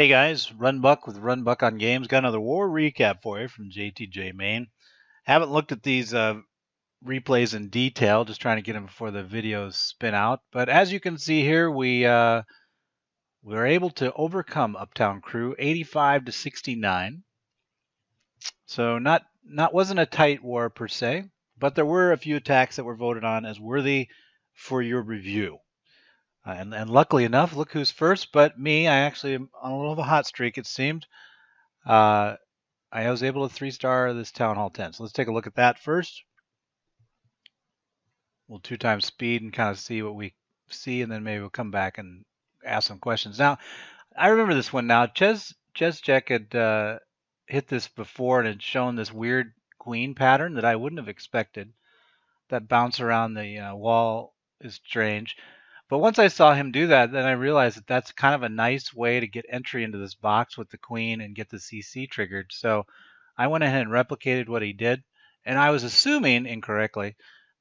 Hey guys, RunBuck with RunBuck on Games. Got another war recap for you from JTJ Main. Haven't looked at these replays in detail, just trying to get them before the videos spin out. But as you can see here, we were able to overcome Uptown crew 85 to 69. So not wasn't a tight war per se, but there were a few attacks that were voted on as worthy for your review. And luckily enough, look who's first but me. I actually am on a little of a hot streak, it seemed. I was able to 3-star this Town Hall 10. So let's take a look at that first. We'll 2x speed and kind of see what we see, and then maybe we'll come back and ask some questions. Now, I remember this one now. Check had hit this before and had shown this weird queen pattern that I wouldn't have expected. That bounce around the wall is strange. But once I saw him do that, then I realized that that's kind of a nice way to get entry into this box with the queen and get the CC triggered. So I went ahead and replicated what he did. And I was assuming incorrectly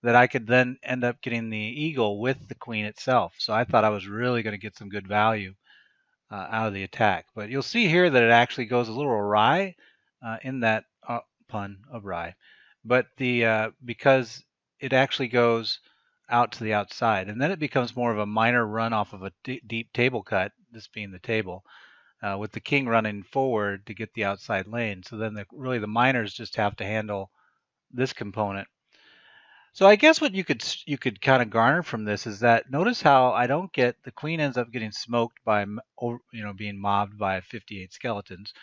that I could then end up getting the eagle with the queen itself. So I thought I was really going to get some good value out of the attack. But you'll see here that it actually goes a little awry in that pun awry. But because it actually goes out to the outside, and then it becomes more of a minor run off of a deep table cut, this being the table, with the king running forward to get the outside lane. So then really the minors just have to handle this component. So I guess what you could kind of garner from this is that notice how I don't get the queen ends up getting smoked by being mobbed by 58 skeletons.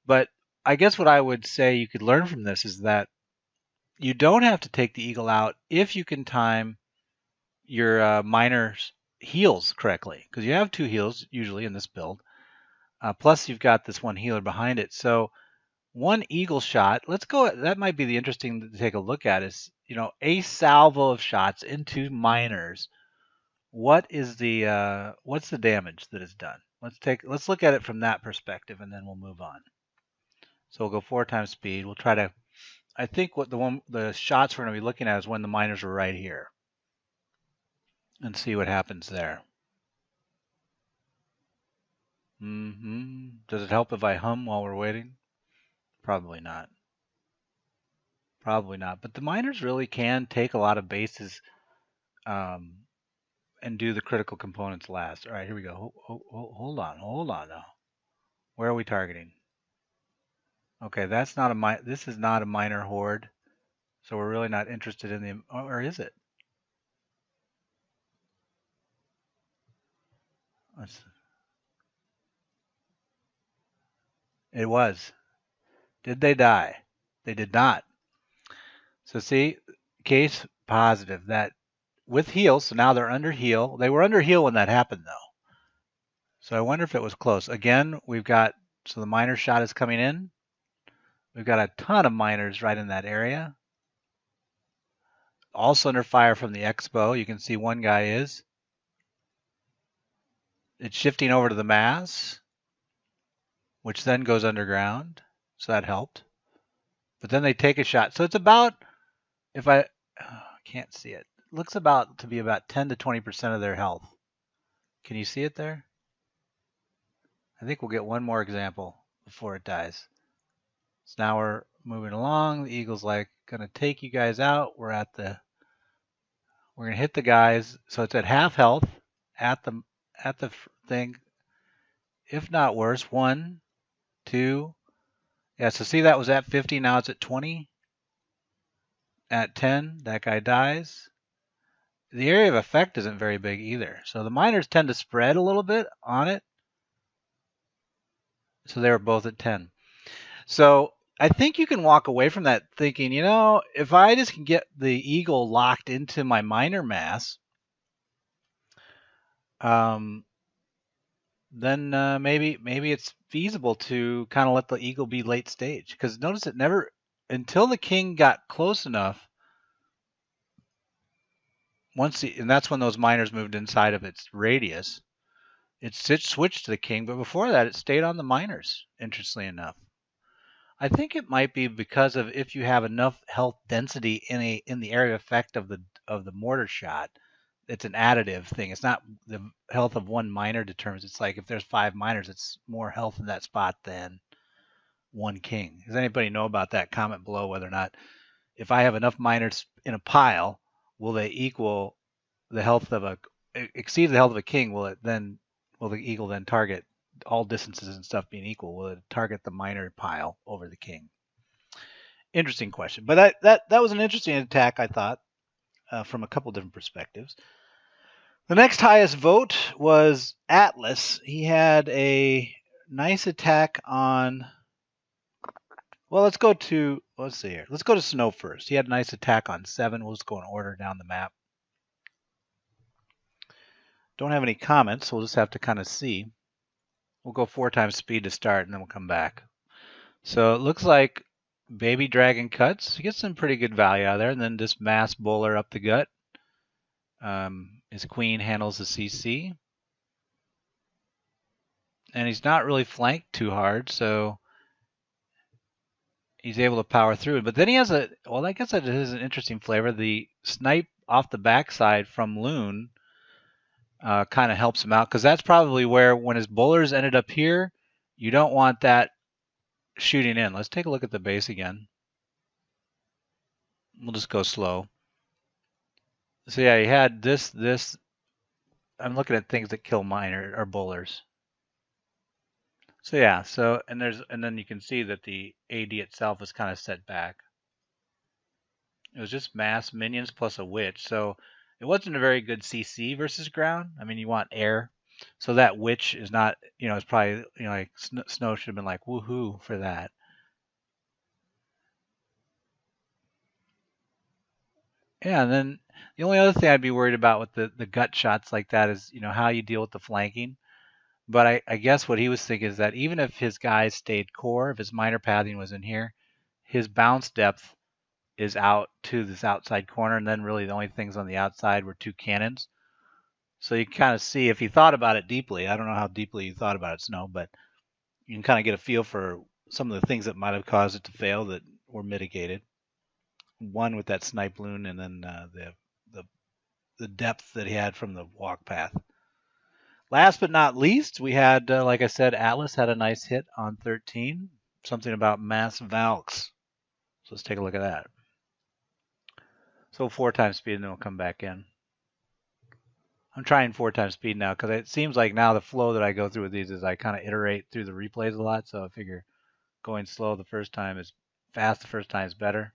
But I guess what I would say you could learn from this is that you don't have to take the eagle out if you can time your miner's heals correctly, because you have 2 heals usually in this build. Plus you've got this one healer behind it. So one eagle shot, let's go, that might be the interesting to take a look at is, a salvo of shots into miners. What's the damage that is done? Let's look at it from that perspective, and then we'll move on. So we'll go 4x speed. We'll try to, I think what the shots we're going to be looking at is when the miners were right here, and see what happens there. Does it help if I hum while we're waiting? Probably not. Probably not. But the miners really can take a lot of bases and do the critical components last. All right, here we go. Hold on now. Where are we targeting? Okay, that's not this is not a miner horde, so we're really not interested in the, or is it? It was. Did they die? They did not. So see, case positive that with heal, so now they're under heal. They were under heal when that happened though. So I wonder if it was close. Again, we've got, so the miner shot is coming in. We've got a ton of miners right in that area. Also under fire from the expo. You can see one guy is. It's shifting over to the mass, which then goes underground. So that helped. But then they take a shot. So it's about, if I can't see it, looks about to be about 10 to 20% of their health. Can you see it there? I think we'll get one more example before it dies. So now we're moving along. The eagle's like gonna take you guys out. We're gonna hit the guys. So it's at half health at the thing, if not worse. 1, 2. Yeah, so see that was at 50, now it's at 20. At 10, that guy dies. The area of effect isn't very big either. So the miners tend to spread a little bit on it. So they were both at 10. So I think you can walk away from that thinking, if I just can get the eagle locked into my miner mass, then maybe it's feasible to kind of let the eagle be late stage. Because notice it never, until the king got close enough, and that's when those miners moved inside of its radius, it switched to the king, but before that it stayed on the miners, interestingly enough. I think it might be because of if you have enough health density in the area of effect of the mortar shot, it's an additive thing. It's not the health of one miner determines. It's like if there's 5 miners, it's more health in that spot than one king. Does anybody know about that? Comment below whether or not if I have enough miners in a pile, will they equal the health of a exceed the health of a king? Will the eagle then target all distances and stuff being equal? Will it target the miner pile over the king? Interesting question, but that was an interesting attack, I thought, from a couple different perspectives. The next highest vote was Atlas. He had a nice attack on. Well, let's see here. Let's go to Snow first. He had a nice attack on 7. We'll just go in order down the map. Don't have any comments, so we'll just have to kind of see. We'll go 4 times speed to start, and then we'll come back. So it looks like Baby Dragon cuts. He gets some pretty good value out of there, and then this Mass Bowler up the gut. His queen handles the CC. And he's not really flanked too hard, so he's able to power through it. But then he has I guess that is an interesting flavor. The Snipe off the backside from Loon kind of helps him out, because that's probably where, when his bowlers ended up here, you don't want that shooting in. Let's take a look at the base again. We'll just go slow. So yeah, he had this. I'm looking at things that kill miner or bowlers. So yeah, and then you can see that the AD itself is kind of set back. It was just mass minions plus a witch, so it wasn't a very good CC versus ground. I mean, you want air, so that witch is not, it's probably, like Snow should have been like woohoo for that. Yeah, and then the only other thing I'd be worried about with the gut shots like that is, how you deal with the flanking. But I guess what he was thinking is that even if his guys stayed core, if his minor pathing was in here, his bounce depth is out to this outside corner, and then really the only things on the outside were 2 cannons. So you kind of see, if he thought about it deeply, I don't know how deeply you thought about it, Snow, but you can kind of get a feel for some of the things that might have caused it to fail that were mitigated. One with that Snipe Loon, and then the depth that he had from the walk path. Last but not least, we had, like I said, Atlas had a nice hit on 13. Something about mass Valks. So let's take a look at that. So 4 times speed, and then we'll come back in. I'm trying 4 times speed now, because it seems like now the flow that I go through with these is I kind of iterate through the replays a lot. So I figure going slow the first time is fast, the first time is better.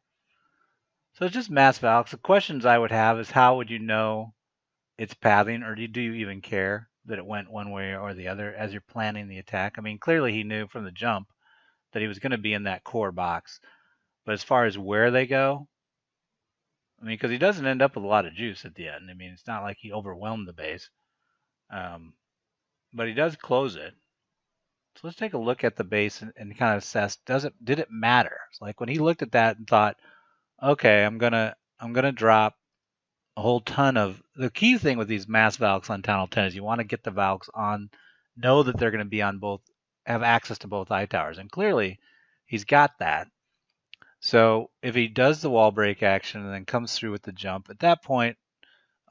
So it's just mass Valks. The questions I would have is, how would you know it's pathing, or do you even care that it went one way or the other as you're planning the attack? I mean, clearly he knew from the jump that he was going to be in that core box. But as far as where they go, I mean, because he doesn't end up with a lot of juice at the end. I mean, it's not like he overwhelmed the base. But he does close it. So let's take a look at the base and kind of assess, did it matter? So like when he looked at that and thought, okay, I'm gonna drop a whole ton of. The key thing with these mass Valks on Town Hall 10 is you want to get the Valks on, know that they're going to be on both, have access to both eye towers, and clearly he's got that. So if he does the wall break action and then comes through with the jump, at that point,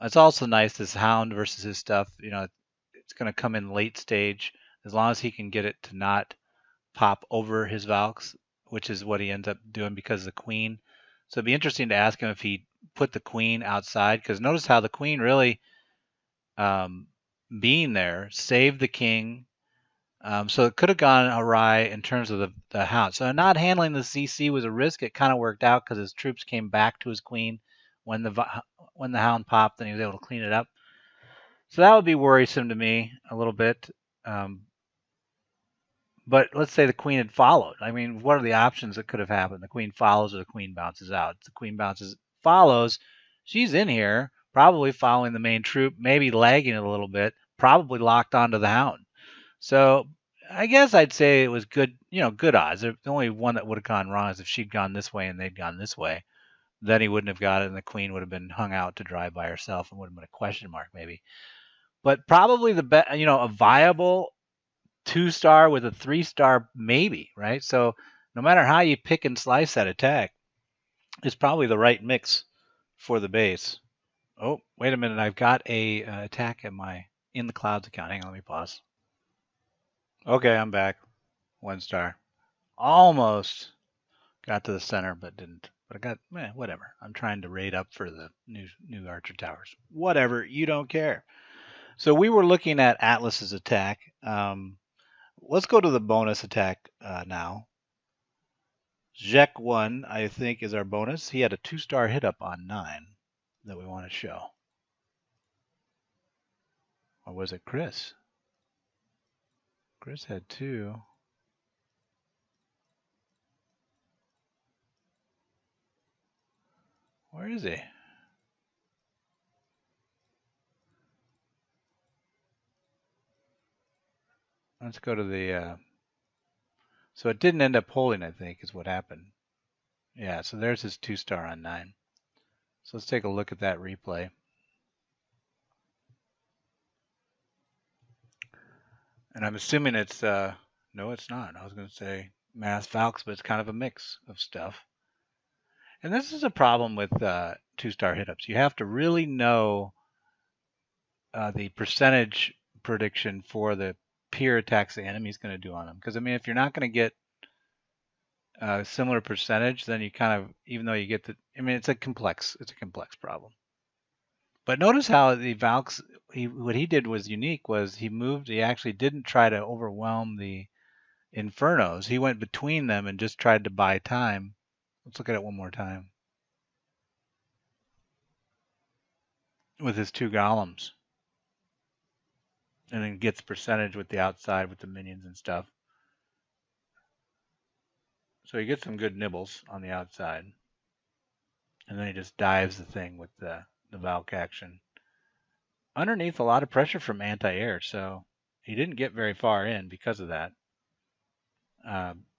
it's also nice, this Hound versus his stuff, it's going to come in late stage, as long as he can get it to not pop over his Valks, which is what he ends up doing because of the Queen. So it'd be interesting to ask him if he put the Queen outside, because notice how the Queen really, being there, saved the King. So it could have gone awry in terms of the Hound. So not handling the CC was a risk. It kind of worked out because his troops came back to his Queen when the Hound popped, and he was able to clean it up. So that would be worrisome to me a little bit. But let's say the Queen had followed. I mean, what are the options that could have happened? The Queen follows or the Queen bounces out. If the Queen follows, she's in here, probably following the main troop, maybe lagging it a little bit, probably locked onto the Hound. So I guess I'd say it was good, good odds. The only one that would have gone wrong is if she'd gone this way and they'd gone this way. Then he wouldn't have got it, and the Queen would have been hung out to dry by herself and would have been a question mark maybe. But probably the best, a viable 2-star with a 3-star maybe, right? So no matter how you pick and slice that attack, it's probably the right mix for the base. Oh, wait a minute. I've got a attack in the clouds account. Hang on, let me pause. Okay, I'm back. 1 star. Almost got to the center, but didn't. But I got, whatever. I'm trying to raid up for the new archer towers. Whatever, you don't care. So we were looking at Atlas's attack. Let's go to the bonus attack now. Jek 1, I think, is our bonus. He had a 2-star hit up on 9 that we want to show. Or was it Chris? Chris had 2. Where is he? Let's go to the... So it didn't end up holding, I think, is what happened. Yeah, so there's his 2-star on 9. So let's take a look at that replay. And I'm assuming it's... no, it's not. I was going to say mass Valks, but it's kind of a mix of stuff. And this is a problem with 2-star hit-ups. You have to really know the percentage prediction for the peer attacks the enemy's going to do on them. Because, I mean, if you're not going to get a similar percentage, then you kind of, even though you get the, I mean, it's a complex problem. But notice how the Valks, what he did was unique, was he actually didn't try to overwhelm the Infernos. He went between them and just tried to buy time. Let's look at it one more time. With his 2 golems. And then gets percentage with the outside with the minions and stuff. So he gets some good nibbles on the outside. And then he just dives the thing with the Valk action. Underneath a lot of pressure from anti-air, so he didn't get very far in because of that.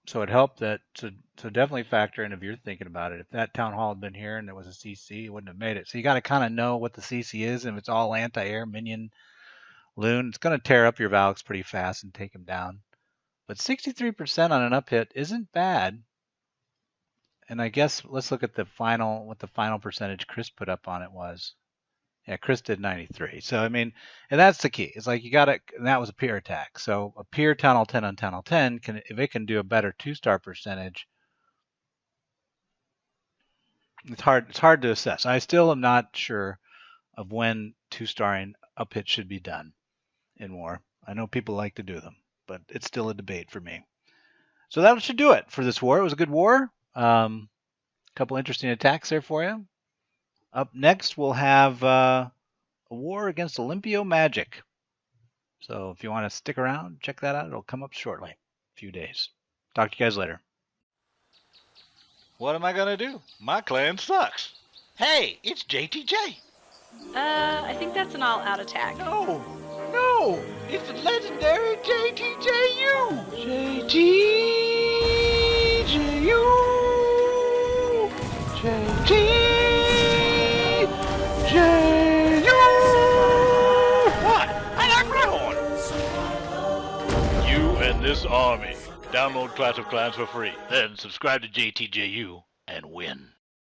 So it helped that, so definitely factor in if you're thinking about it. If that town hall had been here and there was a CC, it wouldn't have made it. So you got to kind of know what the CC is, and if it's all anti-air, minion, Loon, it's going to tear up your Valks pretty fast and take them down. But 63% on an up hit isn't bad. And I guess let's look at what the final percentage Chris put up on it was. Yeah, Chris did 93. So, I mean, and that's the key. It's like you got to, and that was a peer attack. So a peer town hall 10 on town hall 10, if it can do a better 2-star percentage, it's hard to assess. I still am not sure of when 2-starring up hits should be done in war. I know people like to do them, but it's still a debate for me. So that should do it for this war. It was a good war. A couple interesting attacks there for you. Up next, we'll have a war against Olympio Magic. So if you want to stick around, check that out. It'll come up shortly. A few days. Talk to you guys later. What am I going to do? My clan sucks. Hey, it's JTJ. I think that's an all-out attack. No, it's the legendary JTJU. JTJU. JTJU. What? I like Redhorn. You and this army. Download Clash of Clans for free. Then subscribe to JTJU and win.